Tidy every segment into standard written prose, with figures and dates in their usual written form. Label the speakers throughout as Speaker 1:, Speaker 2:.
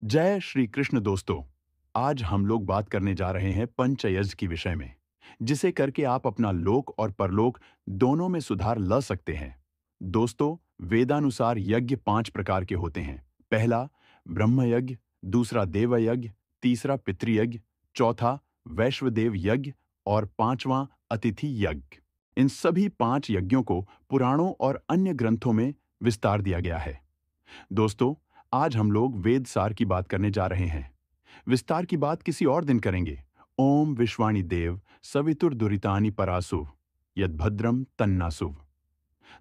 Speaker 1: जय श्री कृष्ण दोस्तों। आज हम लोग बात करने जा रहे हैं पंचयज्ञ की विषय में, जिसे करके आप अपना लोक और परलोक दोनों में सुधार ला सकते हैं। दोस्तों, वेदानुसार यज्ञ 5 प्रकार के होते हैं। पहला ब्रह्म यज्ञ, दूसरा देव यज्ञ, तीसरा पितृयज्ञ, चौथा वैश्वदेव यज्ञ और पांचवां अतिथि यज्ञ। इन सभी 5 यज्ञों को पुराणों और अन्य ग्रंथों में विस्तार दिया गया है। दोस्तों, आज हम लोग वेद सार की बात करने जा रहे हैं। विस्तार की बात किसी और दिन करेंगे। ओम विश्वाणी देव सवितुर दुरितानि परासुव यद्भद्रम तन्नासुव।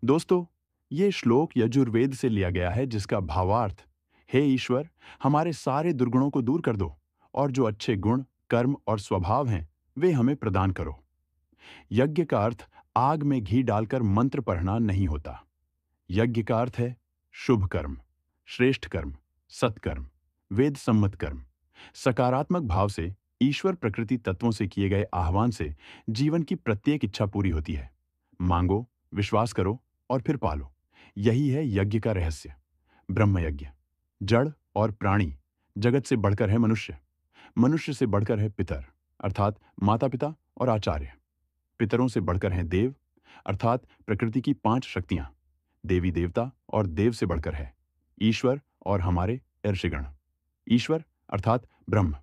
Speaker 1: दोस्तों, ये श्लोक यजुर्वेद से लिया गया है, जिसका भावार्थ, हे ईश्वर, हमारे सारे दुर्गुणों को दूर कर दो और जो अच्छे गुण, कर्म और स्वभाव हैं वे हमें प्रदान करो। यज्ञ का अर्थ आग में घी डालकर मंत्र पढ़ना नहीं होता। यज्ञ का अर्थ है शुभ कर्म, श्रेष्ठ कर्म, सत्कर्म, वेद सम्मत कर्म। सकारात्मक भाव से ईश्वर प्रकृति तत्वों से किए गए आह्वान से जीवन की प्रत्येक इच्छा पूरी होती है। मांगो, विश्वास करो और फिर पालो। यही है यज्ञ का रहस्य। ब्रह्म यज्ञ। जड़ और प्राणी, जगत से बढ़कर है मनुष्य। मनुष्य से बढ़कर है पितर, अर्थात माता पिता और आचार्य। पितरों से बढ़कर हैं देव, अर्थात प्रकृति की 5 शक्तियां। देवी देवता और देव से बढ़कर है ईश्वर और हमारे ऋषिगण। ईश्वर अर्थात ब्रह्म।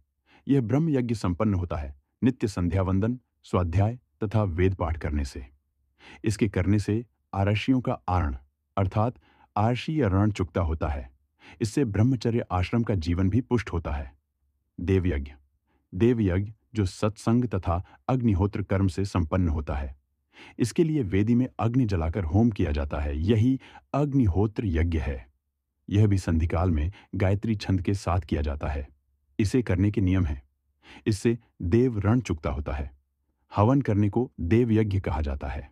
Speaker 1: यह ब्रह्म यज्ञ संपन्न होता है नित्य संध्या वंदन, स्वाध्याय तथा वेद पाठ करने से। इसके करने से आरषियों का आरण अर्थात आरषीय ऋण चुकता होता है। इससे ब्रह्मचर्य आश्रम का जीवन भी पुष्ट होता है। देवयज्ञ। देवयज्ञ जो सत्संग तथा अग्निहोत्र कर्म से संपन्न होता है। इसके लिए वेदी में अग्नि जलाकर होम किया जाता है। यही अग्निहोत्र यज्ञ है। यह भी संधिकाल में गायत्री छंद के साथ किया जाता है। इसे करने के नियम हैं। इससे देव ऋण चुकता होता है। हवन करने को देव यज्ञ कहा जाता है।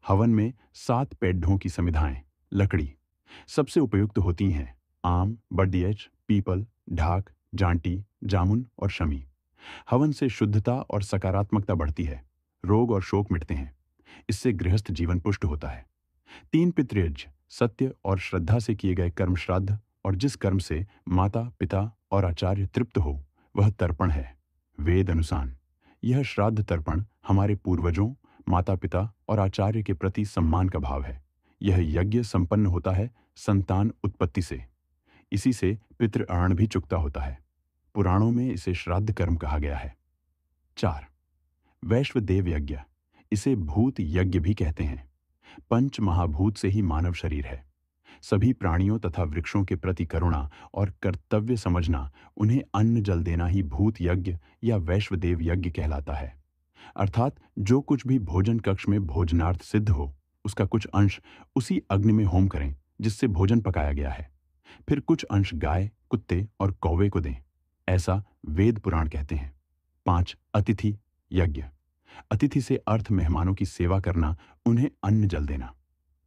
Speaker 1: हवन में 7 पेड्ढों की समिधाएं, लकड़ी सबसे उपयुक्त होती हैं। आम, बरडियच, पीपल, ढाक, जांटी, जामुन और शमी। हवन से शुद्धता और सकारात्मकता बढ़ती है। रोग और शोक मिटते हैं। इससे गृहस्थ जीवन पुष्ट होता है। 3 पितृयज्ञ, सत्य और श्रद्धा से किए गए कर्म श्राद्ध, और जिस कर्म से माता पिता और आचार्य तृप्त हो वह तर्पण है। वेद अनुसार यह श्राद्ध तर्पण हमारे पूर्वजों, माता पिता और आचार्य के प्रति सम्मान का भाव है। यह यज्ञ संपन्न होता है संतान उत्पत्ति से। इसी से पितृ अर्ण भी चुकता होता है। पुराणों में इसे श्राद्ध कर्म कहा गया है। 4 वैश्वदेव यज्ञ। इसे भूत यज्ञ भी कहते हैं। पंच महाभूत से ही मानव शरीर है। सभी प्राणियों तथा वृक्षों के प्रति करुणा और कर्तव्य समझना, उन्हें अन्न जल देना ही भूत यज्ञ या वैश्वदेव यज्ञ कहलाता है। अर्थात जो कुछ भी भोजन कक्ष में भोजनार्थ सिद्ध हो, उसका कुछ अंश उसी अग्नि में होम करें जिससे भोजन पकाया गया है। फिर कुछ अंश गाय, कुत्ते और कौवे को दें। ऐसा वेद पुराण कहते हैं। 5 अतिथि यज्ञ। अतिथि से अर्थ मेहमानों की सेवा करना, उन्हें अन्न जल देना।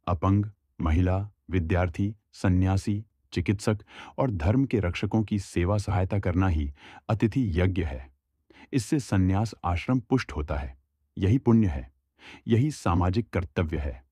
Speaker 1: अपंग, महिला, विद्यार्थी, सन्यासी, चिकित्सक और धर्म के रक्षकों की सेवा सहायता करना ही अतिथि यज्ञ है। इससे सन्यास आश्रम पुष्ट होता है। यही पुण्य है। यही सामाजिक कर्तव्य है।